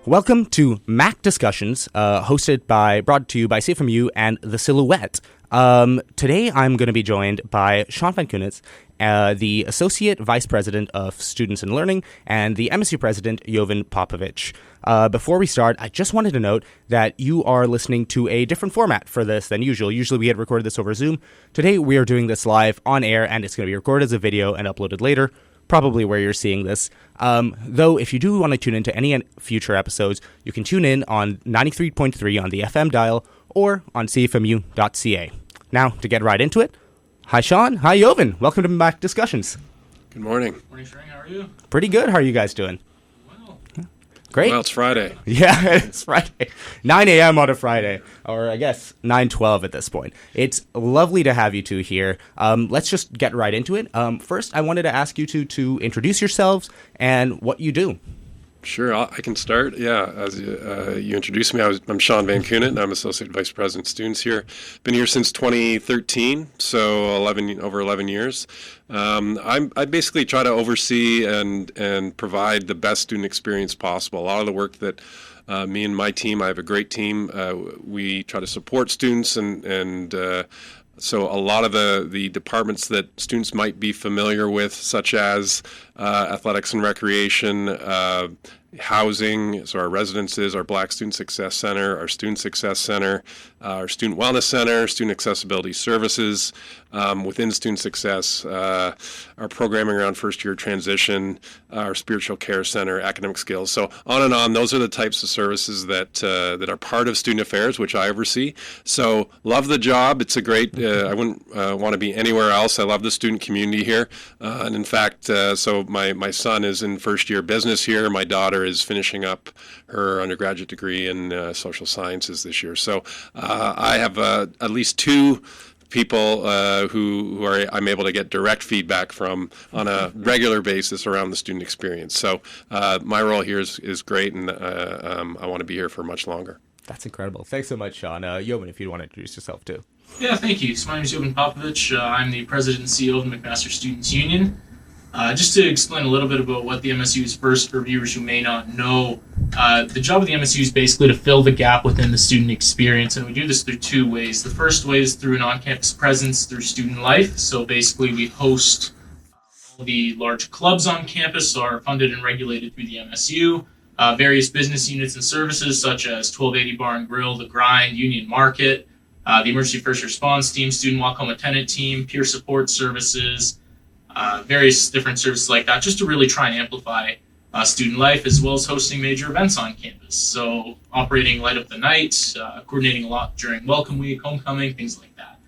Welcome to MAC Discussions, brought to you by CFMU and The Silhouette. Today I'm going to be joined by Sean Van Koughnett, the Associate Vice President of Students and Learning, and the MSU President, Jovan Popovic. Before we start, I just wanted to note that you are listening to a different format for this than usual. Usually we had recorded this over Zoom. Today we are doing this live on air, and it's going to be recorded as a video and uploaded later, probably where you're seeing this. Though, if you do want to tune into any future episodes, you can tune in on 93.3 on the FM dial or on cfmu.ca. Now, to get right into it, hi Sean, hi Jovan, welcome to MAC Discussions. Good morning. Morning, Shreng, how are you? Pretty good, how are you guys doing? Great. Well, it's Friday. Yeah, it's Friday. 9 a.m. on a Friday, or I guess 9:12 at this point. It's lovely to have you two here. Let's just get right into it. First, I wanted to ask you two to introduce yourselves and what you do. Sure, I can start. Yeah, as you introduced me, I'm Sean Van Koughnett, and I'm Associate Vice President Students here. Been here since 2013, so over 11 years. I basically try to oversee and provide the best student experience possible. A lot of the work that me and my team, I have a great team, we try to support students and so a lot of the departments that students might be familiar with, such as athletics and recreation, housing, so our residences, our Black Student Success Center, our Student Success Center, our Student Wellness Center, Student Accessibility Services, within Student Success, our programming around first-year transition, our Spiritual Care Center, Academic Skills, so on and on. Those are the types of services that are part of Student Affairs, which I oversee. So love the job. It's a great, I wouldn't want to be anywhere else. I love the student community here. And in fact, so my son is in first-year business here. My daughter is finishing up her undergraduate degree in social sciences this year. So I have at least two people who I'm able to get direct feedback from on a regular basis around the student experience. So my role here is great, and I want to be here for much longer. That's incredible. Thanks so much, Sean. Jovan, if you'd want to introduce yourself too. Yeah, thank you. So my name is Jovan Popovic. I'm the President and CEO of the McMaster Students Union. Just to explain a little bit about what the MSU is first for viewers who may not know, the job of the MSU is basically to fill the gap within the student experience, and we do this through two ways. The first way is through an on-campus presence through student life. So basically we host all the large clubs on campus are funded and regulated through the MSU. Various business units and services such as 1280 Bar and Grill, The Grind, Union Market, the Emergency First Response Team, Student Walk-Home Attendant Team, Peer Support Services, various different services like that, just to really try and amplify student life, as well as hosting major events on campus. So operating Light Up the Night, coordinating a lot during Welcome Week, Homecoming, things like that.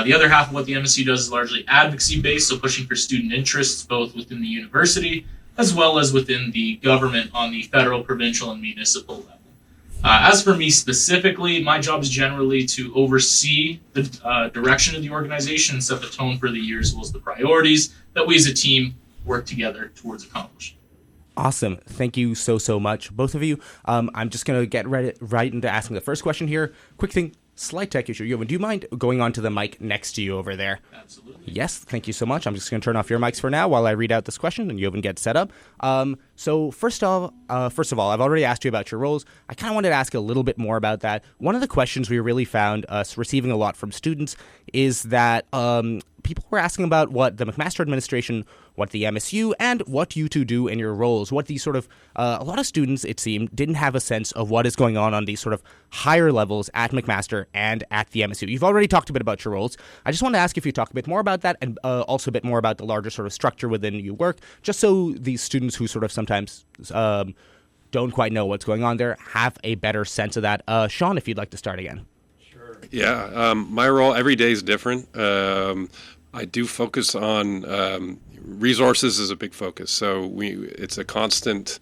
The other half of what the MSU does is largely advocacy-based, so pushing for student interests both within the university as well as within the government on the federal, provincial, and municipal level. As for me specifically, my job is generally to oversee the direction of the organization and set the tone for the year, as well as the priorities that we as a team work together towards accomplishing. Awesome. Thank you so much, both of you. I'm just going to get right into asking the first question here. Quick thing, slight tech issue. Jovan, do you mind going on to the mic next to you over there? Absolutely. Yes, thank you so much. I'm just going to turn off your mics for now while I read out this question and Jovan gets set up. So first of all, I've already asked you about your roles. I kind of wanted to ask a little bit more about that. One of the questions we really found us receiving a lot from students is that people were asking about what the McMaster administration, what the MSU, and what you two do in your roles. What these sort of, a lot of students, it seemed, didn't have a sense of what is going on these sort of higher levels at McMaster and at the MSU. You've already talked a bit about your roles. I just wanted to ask if you talk a bit more about that and also a bit more about the larger sort of structure within your work, just so these students who sort of sometimes don't quite know what's going on there have a better sense of that. Sean, if you'd like to start again. Sure. Yeah, my role every day is different. I do focus on resources is a big focus. So it's a constant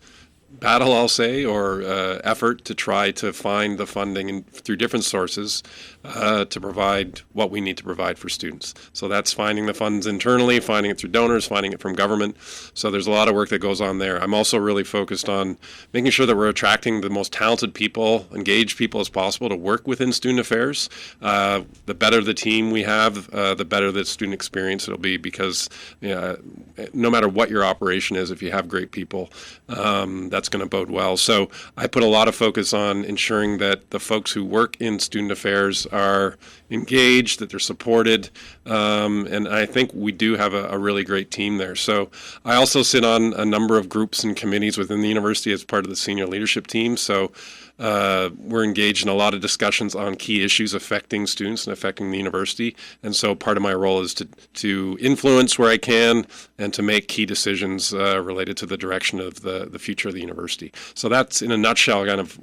battle, I'll say, or effort to try to find the funding through different sources to provide what we need to provide for students. So that's finding the funds internally, finding it through donors, finding it from government. So there's a lot of work that goes on there. I'm also really focused on making sure that we're attracting the most talented people, engaged people as possible to work within student affairs. The better the team we have, the better the student experience it'll be, because no matter what your operation is, if you have great people, that's that's going to bode well. So I put a lot of focus on ensuring that the folks who work in student affairs are engaged, that they're supported, and I think we do have a really great team there. So I also sit on a number of groups and committees within the university as part of the senior leadership team. So we're engaged in a lot of discussions on key issues affecting students and affecting the university. And so part of my role is to influence where I can and to make key decisions related to the direction of the future of the university. So that's, in a nutshell, kind of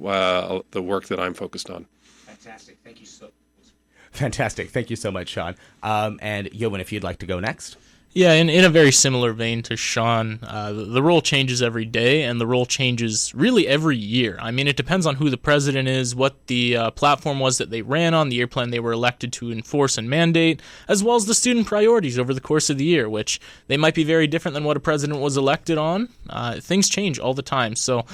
the work that I'm focused on. Fantastic. Thank you so Fantastic. Thank you so much, Sean. And Jovan, if you'd like to go next. Yeah, in a very similar vein to Sean, the role changes every day, and the role changes really every year. I mean, it depends on who the president is, what the platform was that they ran on, the year plan they were elected to enforce and mandate, as well as the student priorities over the course of the year, which they might be very different than what a president was elected on. Things change all the time, so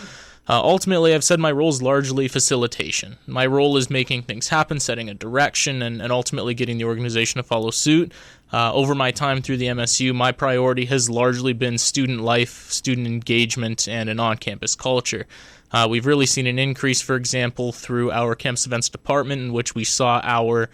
ultimately, I've said my role is largely facilitation. My role is making things happen, setting a direction, and ultimately getting the organization to follow suit. Over my time through the MSU, my priority has largely been student life, student engagement, and an on-campus culture. We've really seen an increase, for example, through our campus events department, in which we saw our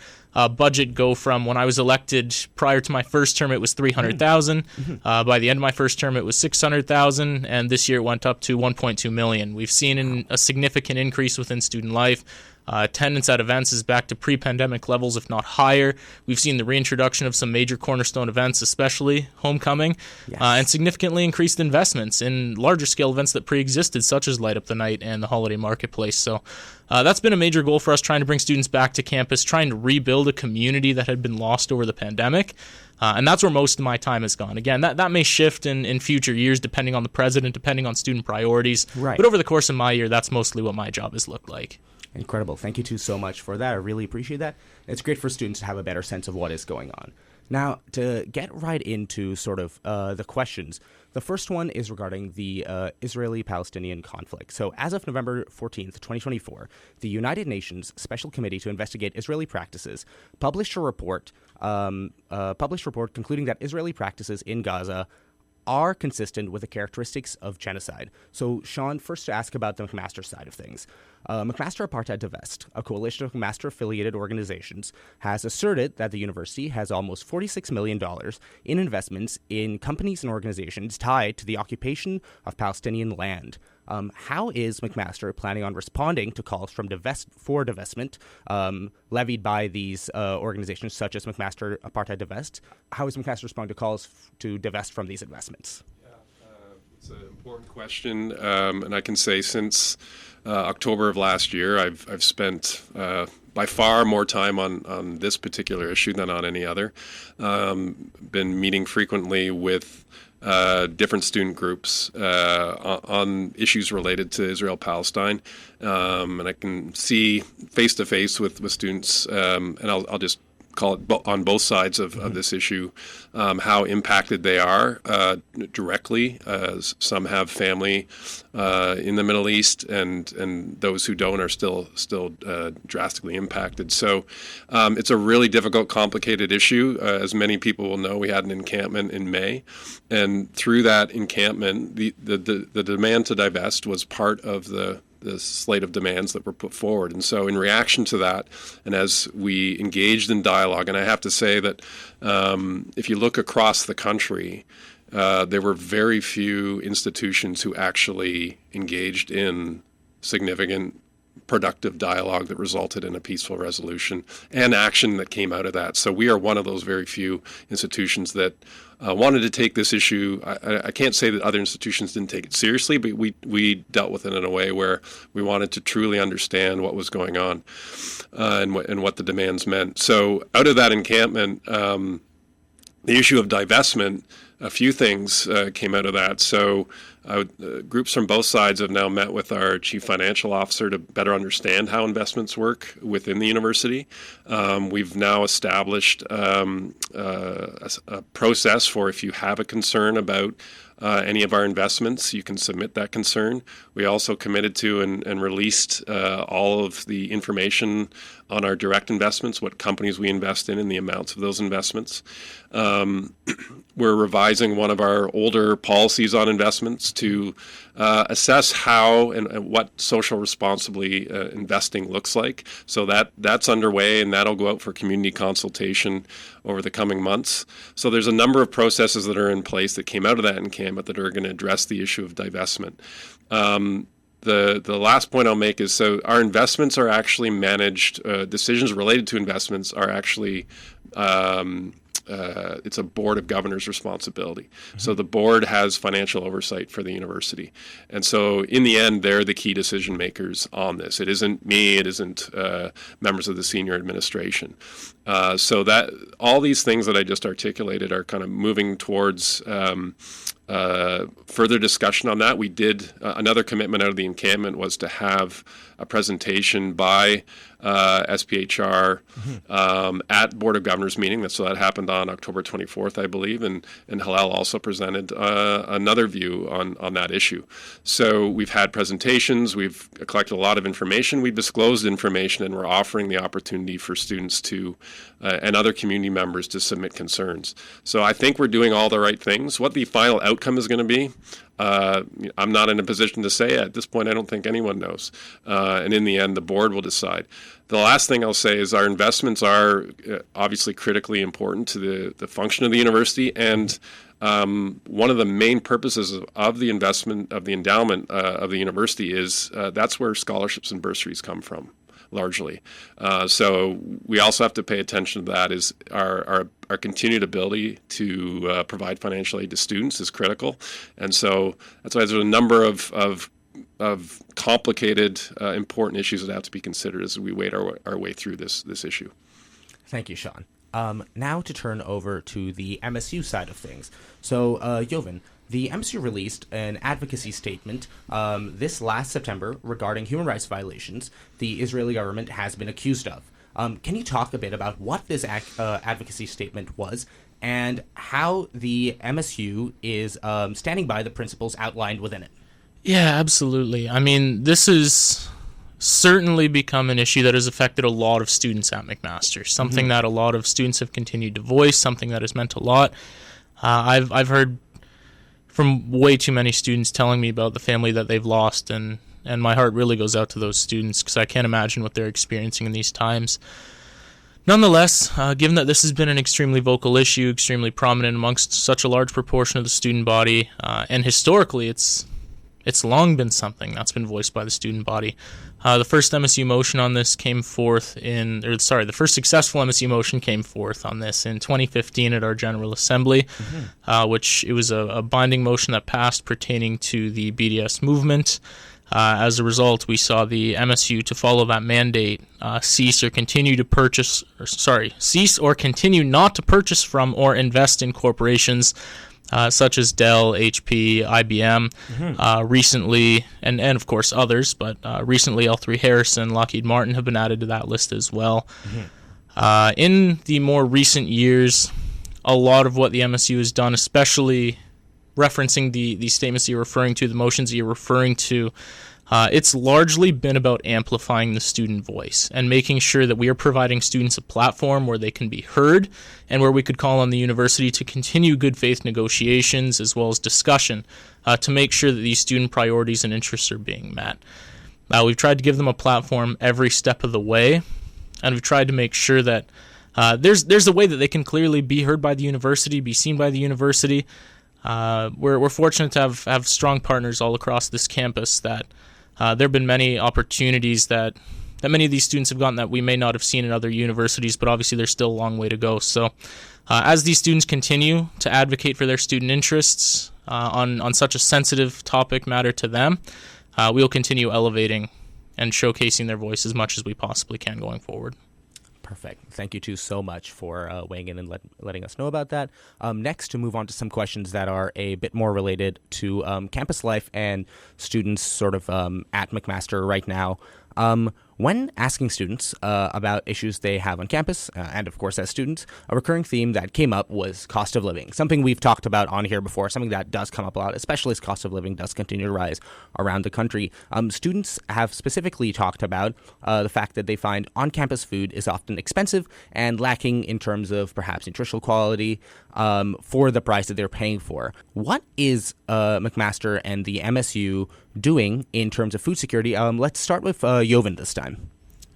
budget go from, when I was elected prior to my first term, it was $300,000. By the end of my first term, it was $600,000, and this year it went up to $1.2 million. We've seen a significant increase within student life. Attendance at events is back to pre-pandemic levels, if not higher. We've seen the reintroduction of some major cornerstone events, especially homecoming, and significantly increased investments in larger scale events that pre-existed, such as Light Up the Night and the Holiday Marketplace. So that's been a major goal for us, trying to bring students back to campus, trying to rebuild a community that had been lost over the pandemic. And that's where most of my time has gone. Again, that may shift in future years depending on the president, depending on student priorities. Right. But over the course of my year, that's mostly what my job has looked like. Incredible. Thank you two so much for that. I really appreciate that. It's great for students to have a better sense of what is going on. Now, to get right into sort of the questions, the first one is regarding the Israeli-Palestinian conflict. So as of November 14th, 2024, the United Nations Special Committee to Investigate Israeli Practices published a report concluding that Israeli practices in Gaza are consistent with the characteristics of genocide. So, Sean, first to ask about the McMaster side of things. McMaster Apartheid Divest, a coalition of McMaster-affiliated organizations, has asserted that the university has almost $46 million in investments in companies and organizations tied to the occupation of Palestinian land. How is McMaster planning on responding to calls for divestment levied by these organizations such as McMaster Apartheid Divest? How is McMaster responding to calls to divest from these investments? It's an important question, and I can say since October of last year, I've spent by far more time on this particular issue than on any other. Been meeting frequently with different student groups on issues related to Israel-Palestine, and I can see face-to-face with students, and I'll just call it on both sides of this issue, how impacted they are directly. Some have family in the Middle East, and those who don't are still drastically impacted. So it's a really difficult, complicated issue. As many people will know, we had an encampment in May, and through that encampment, the demand to divest was part of the slate of demands that were put forward. And so in reaction to that, and as we engaged in dialogue, and I have to say that if you look across the country, there were very few institutions who actually engaged in significant productive dialogue that resulted in a peaceful resolution and action that came out of that. So we are one of those very few institutions that wanted to take this issue. I can't say that other institutions didn't take it seriously, but we dealt with it in a way where we wanted to truly understand what was going on and what the demands meant. So out of that encampment, the issue of divestment, a few things came out of that. So groups from both sides have now met with our chief financial officer to better understand how investments work within the university. We've now established a process for if you have a concern about any of our investments, you can submit that concern. We also committed to and released all of the information on our direct investments, what companies we invest in and the amounts of those investments. We're revising revising one of our older policies on investments to assess how and what social responsibly investing looks like. So that's underway, and that'll go out for community consultation over the coming months. So there's a number of processes that are in place that came out of that in Canada that are going to address the issue of divestment. The last point I'll make is, so our investments are actually managed, decisions related to investments are actually it's a board of governors responsibility. Mm-hmm. So the board has financial oversight for the university. And so in the end, they're the key decision makers on this. It isn't me, it isn't members of the senior administration. So that all these things that I just articulated are kind of moving towards further discussion on that. We did another commitment out of the encampment was to have a presentation by SPHR at Board of Governors meeting. So that happened on October 24th, I believe, and Hillel also presented another view on that issue. So we've had presentations, we've collected a lot of information, we've disclosed information, and we're offering the opportunity for students to and other community members to submit concerns. So I think we're doing all the right things. What the final outcome is going to be, I'm not in a position to say. At this point, I don't think anyone knows. And in the end, the board will decide. The last thing I'll say is our investments are obviously critically important to the function of the university. And one of the main purposes of the investment, of the endowment of the university is that's where scholarships and bursaries come from, largely. So we also have to pay attention to that. Is our continued ability to provide financial aid to students is critical. And so that's why there's a number of complicated, important issues that have to be considered as we wade our way through this issue. Thank you, Sean. Now to turn over to the MSU side of things. So, Jovan, the MSU released an advocacy statement this last September regarding human rights violations the Israeli government has been accused of. Can you talk a bit about what this advocacy statement was and how the MSU is standing by the principles outlined within it? Yeah, absolutely. I mean, this has certainly become an issue that has affected a lot of students at McMaster, something that a lot of students have continued to voice, something that has meant a lot. I've heard from way too many students telling me about the family that they've lost, and my heart really goes out to those students because I can't imagine what they're experiencing in these times. Nonetheless, given that this has been an extremely vocal issue, extremely prominent amongst such a large proportion of the student body, and historically it's long been something that's been voiced by the student body. The first MSU motion on this came forth the first successful MSU motion came forth on this in 2015 at our General Assembly, which it was a binding motion that passed pertaining to the BDS movement. As a result, we saw the MSU, to follow that mandate, cease or continue not to purchase from or invest in corporations such as Dell, HP, IBM, recently, and of course others, but recently L3 Harrison, Lockheed Martin have been added to that list as well. In the more recent years, a lot of what the MSU has done, especially referencing the statements that you're referring to, the motions that you're referring to, it's largely been about amplifying the student voice and making sure that we are providing students a platform where they can be heard and where we could call on the university to continue good faith negotiations as well as discussion to make sure that these student priorities and interests are being met. We've tried to give them a platform every step of the way, and we've tried to make sure that there's a way that they can clearly be heard by the university, be seen by the university. We're fortunate to have strong partners all across this campus that there have been many opportunities that many of these students have gotten that we may not have seen in other universities, but obviously there's still a long way to go. So as these students continue to advocate for their student interests on such a sensitive topic matter to them, we'll continue elevating and showcasing their voice as much as we possibly can going forward. Perfect. Thank you two so much for weighing in and letting us know about that. Next, to move on to some questions that are a bit more related to campus life and students sort of at McMaster right now. When asking students about issues they have on campus, and of course as students, a recurring theme that came up was cost of living, something we've talked about on here before, something that does come up a lot, especially as cost of living does continue to rise around the country. Students have specifically talked about the fact that they find on-campus food is often expensive and lacking in terms of perhaps nutritional quality for the price that they're paying for. What is McMaster and the MSU doing in terms of food security? Let's start with Jovan this time.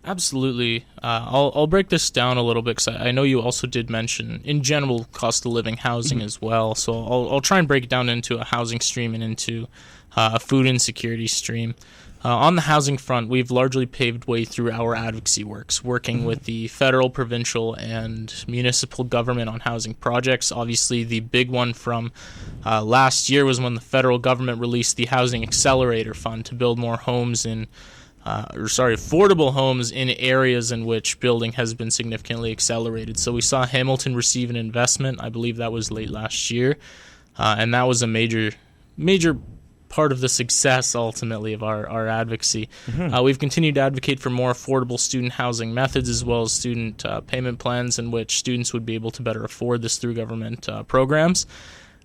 Absolutely. I'll break this down a little bit because I know you also did mention, in general, cost of living, housing as well. So I'll try and break it down into a housing stream and into a food insecurity stream. On the housing front, we've largely paved way through our advocacy works, working with the federal, provincial, and municipal government on housing projects. Obviously, the big one from last year was when the federal government released the Housing Accelerator Fund to build more homes affordable homes in areas in which building has been significantly accelerated. So we saw Hamilton receive an investment, I believe that was late last year, and that was a major part of the success ultimately of our advocacy. We've continued to advocate for more affordable student housing methods as well as student payment plans in which students would be able to better afford this through government programs.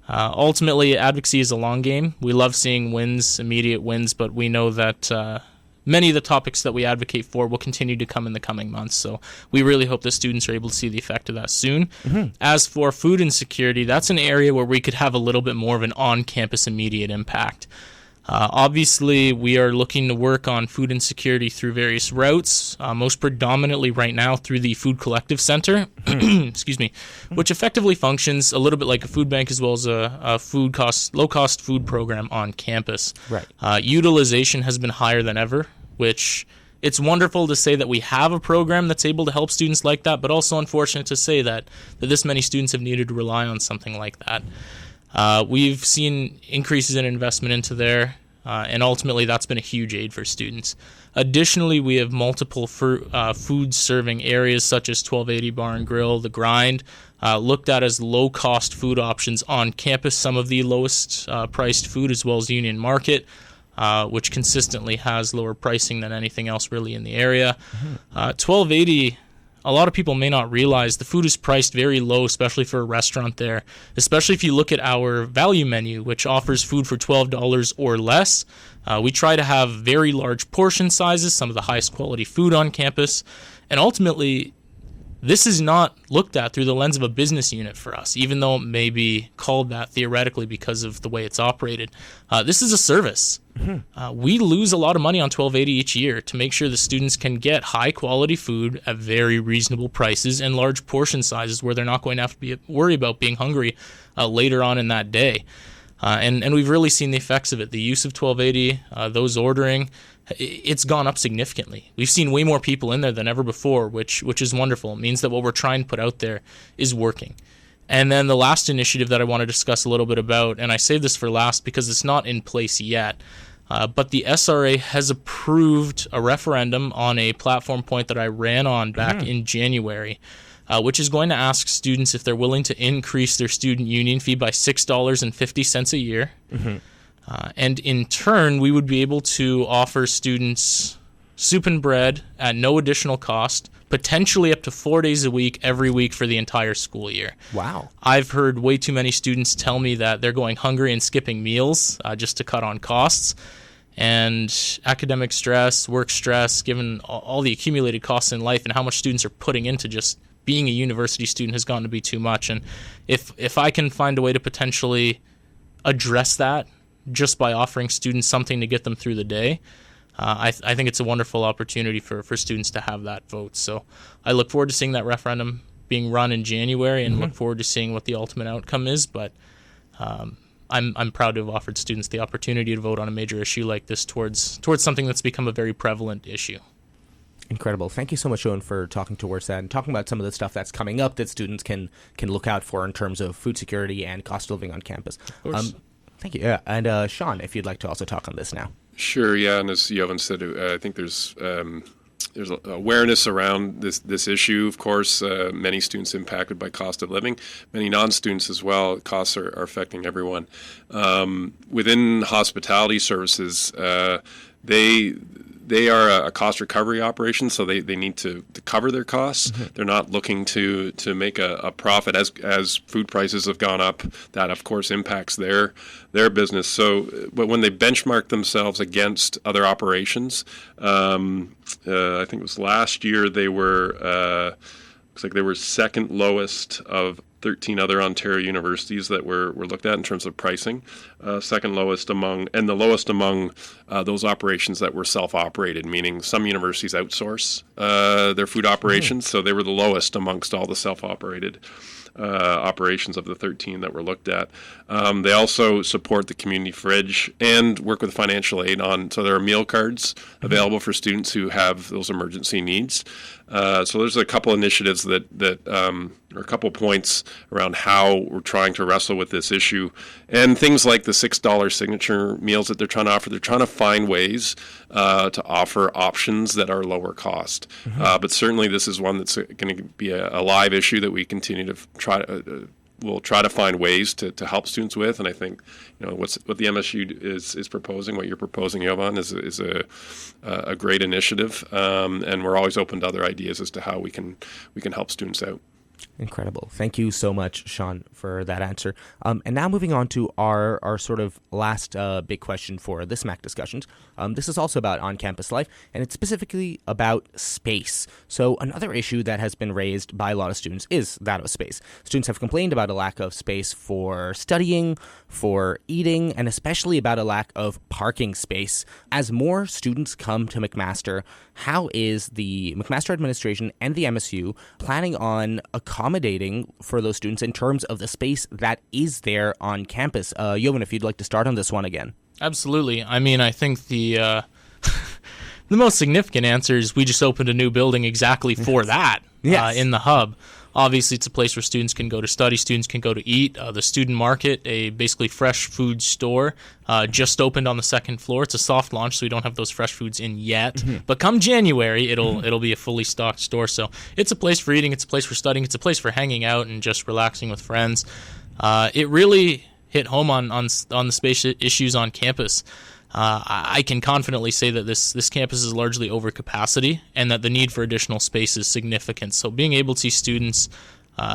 Ultimately, advocacy is a long game. We love seeing wins, immediate wins, but we know that many of the topics that we advocate for will continue to come in the coming months. So we really hope that students are able to see the effect of that soon. As for food insecurity, that's an area where we could have a little bit more of an on-campus immediate impact. Obviously, we are looking to work on food insecurity through various routes, most predominantly right now through the Food Collective Center, which effectively functions a little bit like a food bank as well as a low-cost food program on campus. Right. Utilization has been higher than ever, which it's wonderful to say that we have a program that's able to help students like that, but also unfortunate to say that this many students have needed to rely on something like that. We've seen increases in investment into there, and ultimately that's been a huge aid for students. Additionally, we have multiple food serving areas such as 1280 Bar and Grill, The Grind, looked at as low-cost food options on campus, some of the lowest priced food as well as Union Market, which consistently has lower pricing than anything else really in the area. 1280, a lot of people may not realize the food is priced very low, especially for a restaurant there, especially if you look at our value menu, which offers food for $12 or less. We try to have very large portion sizes, some of the highest quality food on campus, and ultimately this is not looked at through the lens of a business unit for us, even though it may be called that theoretically because of the way it's operated. This is a service. We lose a lot of money on 1280 each year to make sure the students can get high-quality food at very reasonable prices and large portion sizes where they're not going to have to worry about being hungry later on in that day. And we've really seen the effects of it. The use of 1280, those ordering, it's gone up significantly. We've seen way more people in there than ever before, which is wonderful. It means that what we're trying to put out there is working. And then the last initiative that I want to discuss a little bit about, and I saved this for last because it's not in place yet, but the SRA has approved a referendum on a platform point that I ran on back in January, which is going to ask students if they're willing to increase their student union fee by $6.50 a year. And in turn, we would be able to offer students soup and bread at no additional cost, potentially up to 4 days a week, every week for the entire school year. Wow. I've heard way too many students tell me that they're going hungry and skipping meals just to cut on costs. And academic stress, work stress, given all the accumulated costs in life and how much students are putting into just being a university student has gotten to be too much. And if I can find a way to potentially address that just by offering students something to get them through the day, I think it's a wonderful opportunity for students to have that vote. So I look forward to seeing that referendum being run in January and look forward to seeing what the ultimate outcome is. But I'm proud to have offered students the opportunity to vote on a major issue like this towards something that's become a very prevalent issue. Incredible. Thank you so much, Jovan, for talking towards that and talking about some of the stuff that's coming up that students can look out for in terms of food security and cost of living on campus. Of course. Thank you. Yeah. And Sean, if you'd like to also talk on this now. Sure. Yeah. And as Jovan said, I think there's awareness around this issue. Of course, many students impacted by cost of living, many non-students as well. Costs are affecting everyone. Within hospitality services, they are a cost recovery operation, so they need to cover their costs. They're not looking to make a profit. As food prices have gone up, that of course impacts their business. So, but when they benchmark themselves against other operations, I think it was last year they were looks like they were second lowest of 13 other Ontario universities that were looked at in terms of pricing, second lowest among, and the lowest among those operations that were self-operated, meaning some universities outsource their food operations, so they were the lowest amongst all the self-operated operations of the 13 that were looked at. They also support the community fridge and work with financial aid so there are meal cards available for students who have those emergency needs. So there's a couple initiatives or a couple points around how we're trying to wrestle with this issue, and things like the $6 signature meals that they're trying to offer. They're trying to find ways to offer options that are lower cost. But certainly this is one that's going to be a live issue that we continue to we'll try to find ways to help students with. And I think what the MSU is proposing, what you're proposing, Jovan, is a great initiative, and we're always open to other ideas as to how we can help students out. Incredible. Thank you so much, Sean, for that answer. And now moving on to our sort of last big question for this MAC discussions. This is also about on-campus life, and it's specifically about space. So another issue that has been raised by a lot of students is that of space. Students have complained about a lack of space for studying, for eating, and especially about a lack of parking space. As more students come to McMaster, how is the McMaster administration and the MSU planning on accommodating for those students in terms of the space that is there on campus? Jovan, if you'd like to start on this one again. Absolutely. I mean, I think the the most significant answer is we just opened a new building exactly for that in the hub. Obviously, it's a place where students can go to study, students can go to eat. The Student Market, a basically fresh food store, just opened on the second floor. It's a soft launch, so we don't have those fresh foods in yet. But come January, it'll be a fully stocked store. So it's a place for eating, it's a place for studying, it's a place for hanging out and just relaxing with friends. It really hit home on the space issues on campus. I can confidently say that this campus is largely over capacity and that the need for additional space is significant. So being able to see students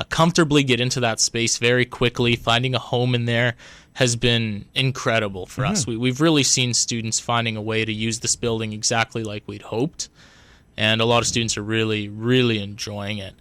comfortably get into that space very quickly, finding a home in there has been incredible for us. We've really seen students finding a way to use this building exactly like we'd hoped, and a lot of students are really, really enjoying it.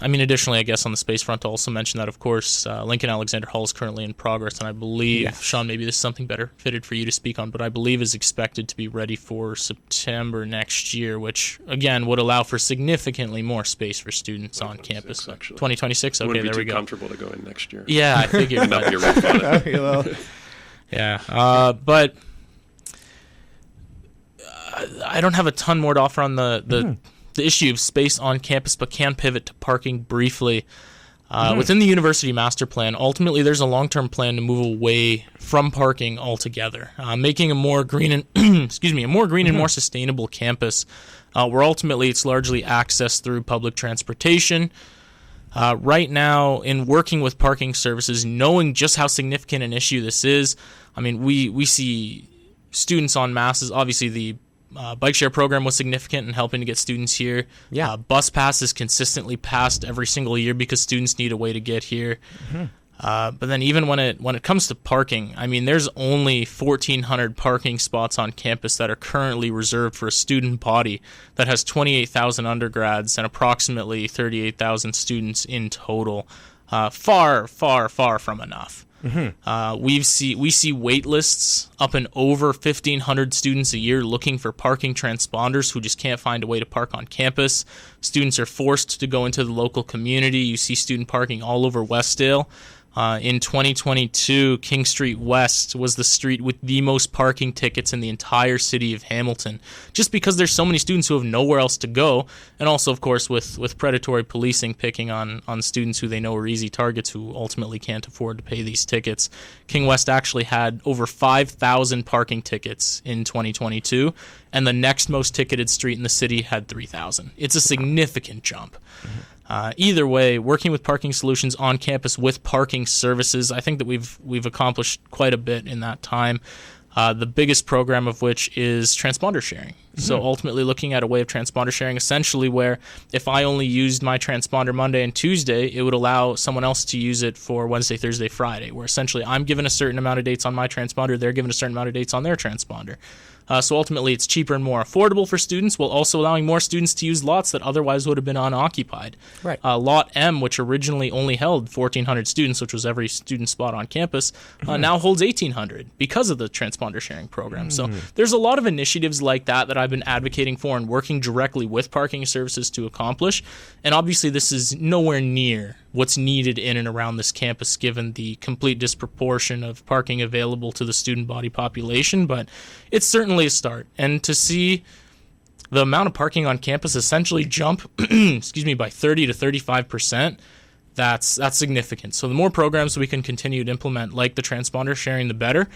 Additionally, I guess on the space front, to also mention that, of course, Lincoln Alexander Hall is currently in progress, and I believe, Sean, maybe this is something better fitted for you to speak on, but I believe is expected to be ready for September next year, which, again, would allow for significantly more space for students on campus. 2026? Okay, there we go. Wouldn't be too comfortable to go in next year. Yeah, I figured. That'd be a rough on it. Okay, well. Yeah, but I don't have a ton more to offer on the issue of space on campus, but can pivot to parking briefly. Within the university master plan, ultimately there's a long-term plan to move away from parking altogether, making a more green and and more sustainable campus, where ultimately it's largely accessed through public transportation. Right now, in working with parking services, knowing just how significant an issue this is, I mean, we see students en masse. Obviously, the bike share program was significant in helping to get students here. Bus pass is consistently passed every single year because students need a way to get here. But then even when it comes to parking, I mean, there's only 1,400 parking spots on campus that are currently reserved for a student body that has 28,000 undergrads and approximately 38,000 students in total. Far, far, far from enough. We see wait lists up in over 1,500 students a year looking for parking transponders who just can't find a way to park on campus. Students are forced to go into the local community. You see student parking all over Westdale. In 2022, King Street West was the street with the most parking tickets in the entire city of Hamilton, just because there's so many students who have nowhere else to go, and also, of course, with predatory policing picking on students who they know are easy targets who ultimately can't afford to pay these tickets. King West actually had over 5,000 parking tickets in 2022, and the next most ticketed street in the city had 3,000. It's a significant jump. Either way, working with parking solutions on campus with parking services, I think that we've accomplished quite a bit in that time. The biggest program of which is transponder sharing. So ultimately looking at a way of transponder sharing essentially where if I only used my transponder Monday and Tuesday, it would allow someone else to use it for Wednesday, Thursday, Friday, where essentially I'm given a certain amount of dates on my transponder, they're given a certain amount of dates on their transponder. So ultimately it's cheaper and more affordable for students while also allowing more students to use lots that otherwise would have been unoccupied. Right. Lot M, which originally only held 1,400 students, which was every student spot on campus, now holds 1,800 because of the transponder sharing program. So there's a lot of initiatives like that I've been advocating for and working directly with parking services to accomplish. And obviously this is nowhere near what's needed in and around this campus given the complete disproportion of parking available to the student body population, but it's certainly a start. And to see the amount of parking on campus essentially jump by 30 to 35%, that's significant. So the more programs we can continue to implement like the transponder sharing, the better.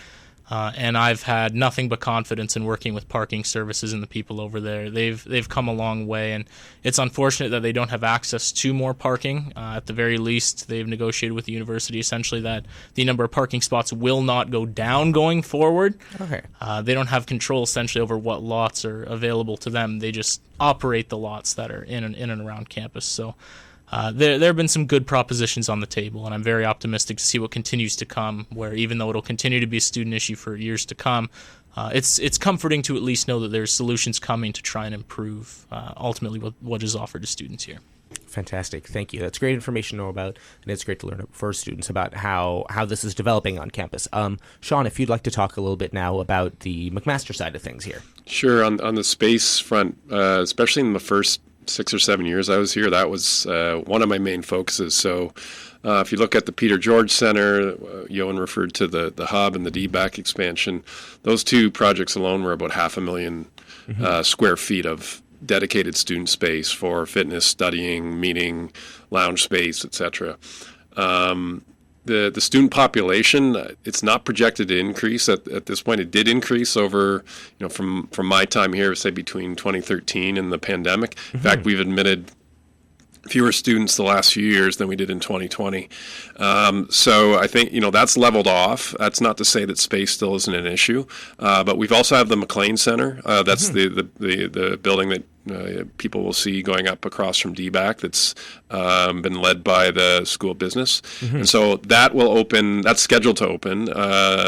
And I've had nothing but confidence in working with parking services and the people over there. They've come a long way, and it's unfortunate that they don't have access to more parking. At the very least, they've negotiated with the university essentially that the number of parking spots will not go down going forward. Okay. They don't have control essentially over what lots are available to them. They just operate the lots that are in and around campus. So there have been some good propositions on the table, and I'm very optimistic to see what continues to come, where even though it'll continue to be a student issue for years to come, it's comforting to at least know that there's solutions coming to try and improve ultimately what is offered to students here. Fantastic. Thank you. That's great information to know about, and it's great to learn for students about how this is developing on campus. Sean, if you'd like to talk a little bit now about the McMaster side of things here. Sure. On the space front, especially in the first 6 or 7 years I was here, that was one of my main focuses. So if you look at the Peter George Center, Jovan referred to the hub and the DBAC expansion. Those two projects alone were about 500,000 square feet of dedicated student space for fitness, studying, meeting, lounge space, etc. The student population, it's not projected to increase at this point. It did increase over, from my time here, say between 2013 and the pandemic. In fact, we've admitted fewer students the last few years than we did in 2020. So I think, that's leveled off. That's not to say that space still isn't an issue. But we've also have the McLean Center. That's the building that people will see going up across from DBAC that's been led by the School of Business. And so that will open, that's scheduled to open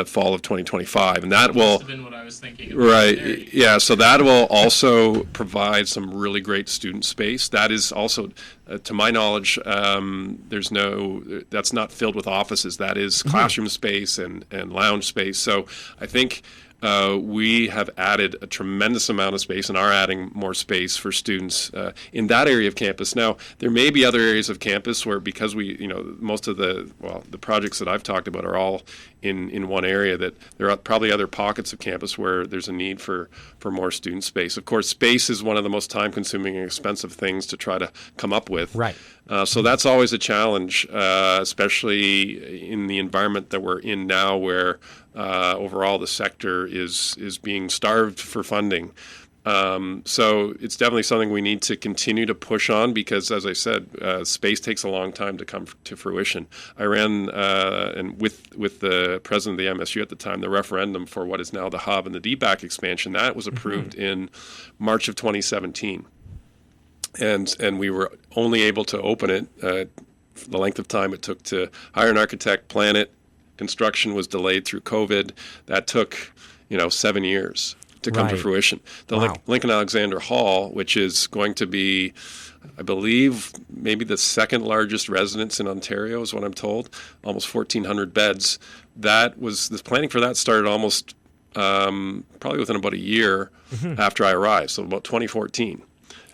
fall of 2025. And that will... That's been what I was thinking. Right. Yeah. So that will also provide some really great student space. That is also, to my knowledge, that's not filled with offices. That is classroom space and lounge space. So I think we have added a tremendous amount of space and are adding more space for students in that area of campus. Now, there may be other areas of campus where, because most of the projects that I've talked about are all in one area, that there are probably other pockets of campus where there's a need for more student space. Of course, space is one of the most time-consuming and expensive things to try to come up with. Right. So that's always a challenge, especially in the environment that we're in now, where overall the sector is being starved for funding. So it's definitely something we need to continue to push on because, as I said, space takes a long time to come to fruition. I ran, and with the president of the MSU at the time, the referendum for what is now the hub and the DBAC expansion. That was approved in March of 2017. And we were only able to open it the length of time it took to hire an architect, plan it. Construction was delayed through COVID. That took, 7 years to come to fruition. The Lincoln Alexander Hall, which is going to be, I believe, maybe the second largest residence in Ontario, is what I'm told, almost 1,400 beds. The planning for that started almost probably within about a year after I arrived, so about 2014.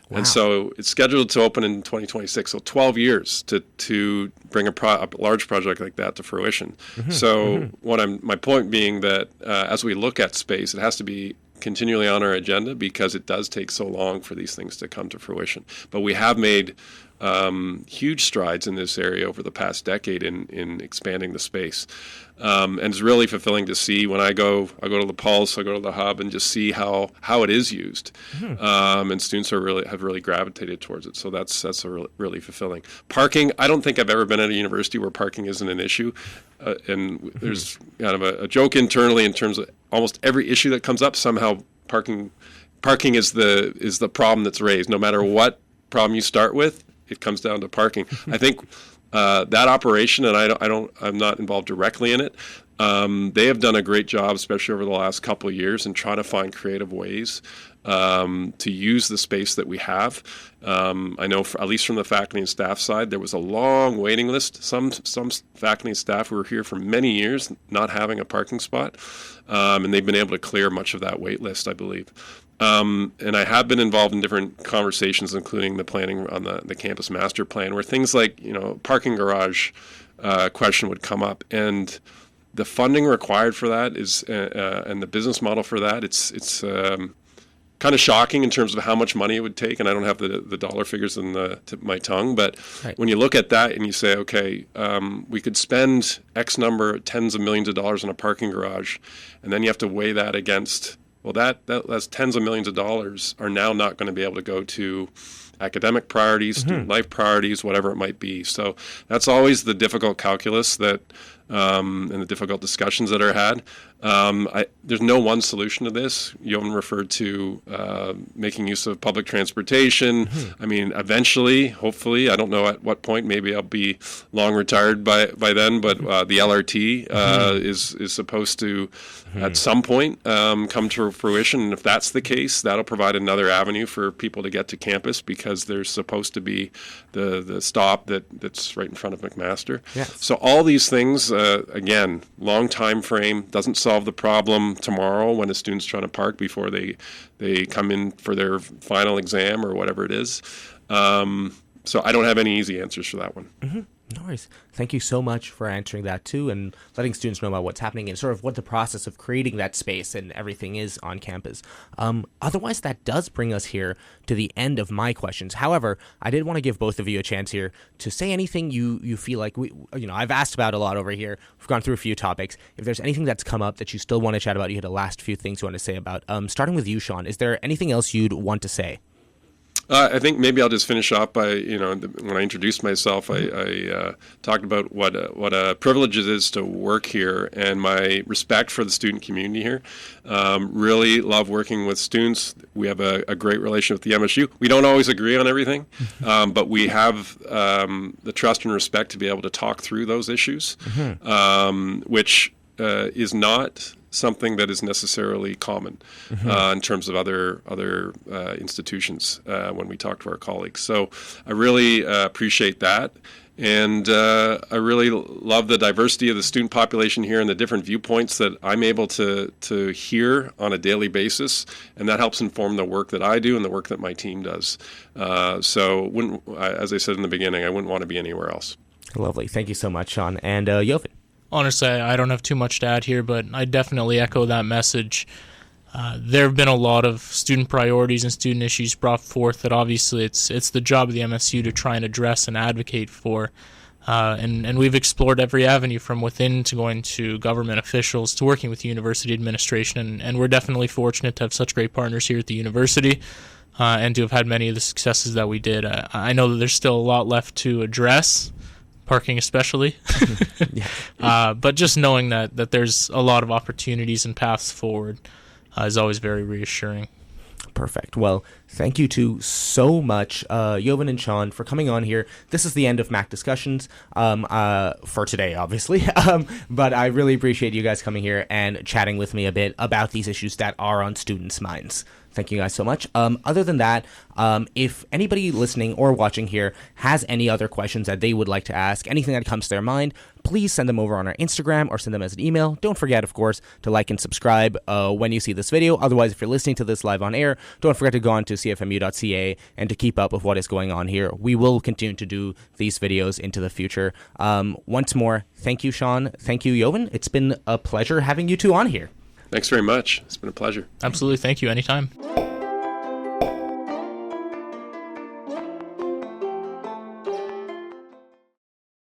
Wow. And so it's scheduled to open in 2026, so 12 years to bring a large project like that to fruition. So my point being that as we look at space, it has to be continually on our agenda because it does take so long for these things to come to fruition. But we have made huge strides in this area over the past decade in expanding the space. And it's really fulfilling to see when I go to the Pulse, I go to the Hub, and just see how it is used. And students have really gravitated towards it. So that's really fulfilling. Parking, I don't think I've ever been at a university where parking isn't an issue. And there's kind of a joke internally in terms of almost every issue that comes up, somehow parking is the problem that's raised. No matter what problem you start with, it comes down to parking. I think that operation, and I'm not involved directly in it. They have done a great job, especially over the last couple of years, in trying to find creative ways to use the space that we have. I know, at least from the faculty and staff side, there was a long waiting list. Some faculty and staff who were here for many years not having a parking spot, and they've been able to clear much of that wait list, I believe. And I have been involved in different conversations, including the planning on the campus master plan, where things like, parking garage question would come up, and the funding required for that is, and the business model for that, it's kind of shocking in terms of how much money it would take. And I don't have the dollar figures in the tip of my tongue, but right. When you look at that and you say, okay, we could spend X number, tens of millions of dollars on a parking garage, and then you have to weigh that against, well, that's tens of millions of dollars are now not going to be able to go to academic priorities, student life priorities, whatever it might be. So that's always the difficult calculus that, and the difficult discussions that are had. There's no one solution to this. Jovan referred to making use of public transportation. I mean, eventually, hopefully, I don't know at what point, maybe I'll be long retired by then, but the LRT is supposed to, at some point, come to fruition. And if that's the case, that'll provide another avenue for people to get to campus, because there's supposed to be the stop that's right in front of McMaster. Yes. So all these things, again, long time frame, doesn't solve the problem tomorrow when a student's trying to park before they come in for their final exam or whatever it is. So I don't have any easy answers for that one. No worries. Thank you so much for answering that too, and letting students know about what's happening and sort of what the process of creating that space and everything is on campus. Otherwise, that does bring us here to the end of my questions. However, I did want to give both of you a chance here to say anything you feel like I've asked about a lot over here. We've gone through a few topics. If there's anything that's come up that you still want to chat about, you had the last few things you want to say about. Starting with you, Sean, is there anything else you'd want to say? I think maybe I'll just finish off by, when I introduced myself, I talked about what a privilege it is to work here, and my respect for the student community here. Really love working with students. We have a great relationship with the MSU. We don't always agree on everything, but we have the trust and respect to be able to talk through those issues, which is not something that is necessarily common in terms of other institutions when we talk to our colleagues. So I really appreciate that. And I really love the diversity of the student population here and the different viewpoints that I'm able to hear on a daily basis. And that helps inform the work that I do and the work that my team does. So as I said in the beginning, I wouldn't want to be anywhere else. Lovely. Thank you so much, Sean. And Jovan. Honestly, I don't have too much to add here, but I definitely echo that message. There have been a lot of student priorities and student issues brought forth that obviously it's the job of the MSU to try and address and advocate for. And we've explored every avenue from within to going to government officials to working with the university administration. And we're definitely fortunate to have such great partners here at the university and to have had many of the successes that we did. I know that there's still a lot left to address, parking especially, but just knowing that there's a lot of opportunities and paths forward is always very reassuring. Perfect. Well, thank you two so much, Jovan and Sean, for coming on here. This is the end of MAC discussions for today, obviously, but I really appreciate you guys coming here and chatting with me a bit about these issues that are on students' minds. Thank you guys so much. Other than that, if anybody listening or watching here has any other questions that they would like to ask, anything that comes to their mind, please send them over on our Instagram or send them as an email. Don't forget, of course, to like and subscribe when you see this video. Otherwise, if you're listening to this live on air, don't forget to go on to cfmu.ca and to keep up with what is going on here. We will continue to do these videos into the future. Once more, thank you, Sean. Thank you, Jovan. It's been a pleasure having you two on here. Thanks very much. It's been a pleasure. Absolutely. Thank you. Anytime.